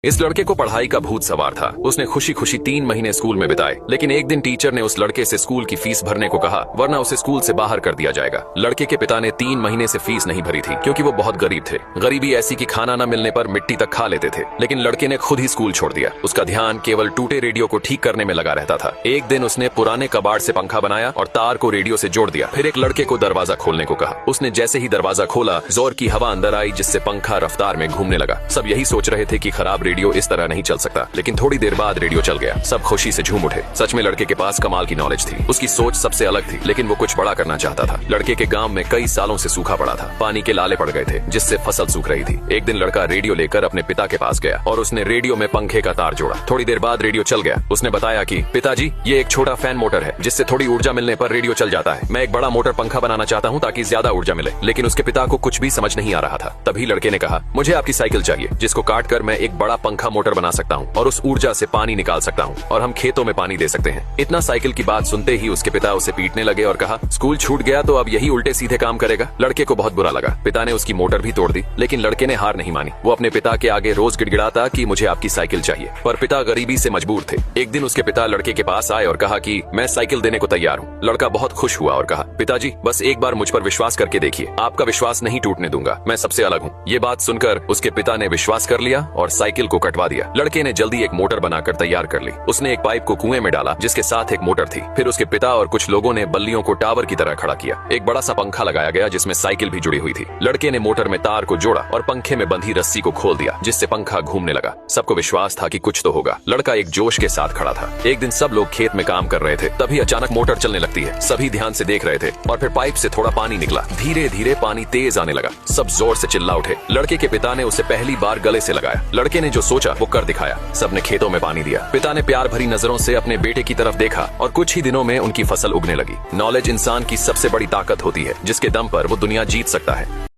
इस लड़के को पढ़ाई का भूत सवार था। उसने खुशी खुशी 3 महीने स्कूल में बिताए, लेकिन एक दिन टीचर ने उस लड़के से स्कूल की फीस भरने को कहा, वरना उसे स्कूल से बाहर कर दिया जाएगा। लड़के के पिता ने 3 महीने से फीस नहीं भरी थी, क्योंकि वो बहुत गरीब थे। गरीबी ऐसी कि खाना न मिलने पर मिट्टी तक खा लेते थे। लेकिन लड़के ने खुद ही स्कूल छोड़ दिया। उसका ध्यान केवल टूटे रेडियो को ठीक करने में लगा रहता था। एक दिन उसने पुराने कबाड़ से पंखा बनाया और तार को रेडियो से जोड़ दिया। फिर एक लड़के को दरवाजा खोलने को कहा। उसने जैसे ही दरवाजा खोला, जोर की हवा अंदर आई, जिससे पंखा रफ्तार में घूमने लगा। सब यही सोच रहे थे कि खराब रेडियो इस तरह नहीं चल सकता, लेकिन थोड़ी देर बाद रेडियो चल गया। सब खुशी से झूम उठे। सच में लड़के के पास कमाल की नॉलेज थी। उसकी सोच सबसे अलग थी, लेकिन वो कुछ बड़ा करना चाहता था। लड़के के गांव में कई सालों से सूखा पड़ा था। पानी के लाले पड़ गए थे, जिससे फसल सूख रही थी। एक दिन लड़का रेडियो लेकर अपने पिता के पास गया और उसने रेडियो में पंखे का तार जोड़ा। थोड़ी देर बाद रेडियो चल गया। उसने बताया कि पिताजी, ये एक छोटा फैन मोटर है, जिससे थोड़ी ऊर्जा मिलने पर रेडियो चल जाता है। मैं एक बड़ा मोटर पंखा बनाना चाहता हूँ ताकि ज्यादा ऊर्जा मिले। लेकिन उसके पिता को कुछ भी समझ नहीं आ रहा था। तभी लड़के ने कहा, मुझे आपकी साइकिल चाहिए, जिसको काट कर मैं एक बड़ा पंखा मोटर बना सकता हूँ और उस ऊर्जा से पानी निकाल सकता हूँ और हम खेतों में पानी दे सकते हैं। इतना साइकिल की बात सुनते ही उसके पिता उसे पीटने लगे और कहा, स्कूल छूट गया तो अब यही उल्टे सीधे काम करेगा। लड़के को बहुत बुरा लगा। पिता ने उसकी मोटर भी तोड़ दी, लेकिन लड़के ने हार नहीं मानी। वो अपने पिता के आगे रोज गिड़गिड़ाता कि मुझे आपकी साइकिल चाहिए, पर पिता गरीबी से मजबूर थे। एक दिन उसके पिता लड़के के पास आए और कहा कि मैं साइकिल देने को तैयार हूँ। लड़का बहुत खुश हुआ और कहा, पिताजी, बस एक बार मुझ पर विश्वास करके देखिए, आपका विश्वास नहीं टूटने दूंगा, मैं सबसे अलग हूँ। ये बात सुनकर उसके पिता ने विश्वास कर लिया और साइकिल को कटवा दिया। लड़के ने जल्दी एक मोटर बनाकर तैयार कर ली। उसने एक पाइप को कुएं में डाला, जिसके साथ एक मोटर थी। फिर उसके पिता और कुछ लोगों ने बल्लियों को टावर की तरह खड़ा किया। एक बड़ा सा पंखा लगाया गया, जिसमें साइकिल भी जुड़ी हुई थी। लड़के ने मोटर में तार को जोड़ा और पंखे में बंधी रस्सी को खोल दिया, जिससे पंखा घूमने लगा। सबको विश्वास था कि कुछ तो होगा। लड़का एक जोश के साथ खड़ा था। एक दिन सब लोग खेत में काम कर रहे थे, तभी अचानक मोटर चलने लगती है। सभी ध्यान से देख रहे थे और फिर पाइप से थोड़ा पानी निकला। धीरे धीरे पानी तेज आने लगा। सब जोर से चिल्ला उठे। लड़के के पिता ने उसे पहली बार गले से लगाया। लड़के ने जो सोचा वो कर दिखाया। सबने खेतों में पानी दिया। पिता ने प्यार भरी नजरों से अपने बेटे की तरफ देखा और कुछ ही दिनों में उनकी फसल उगने लगी। नॉलेज इंसान की सबसे बड़ी ताकत होती है, जिसके दम पर वो दुनिया जीत सकता है।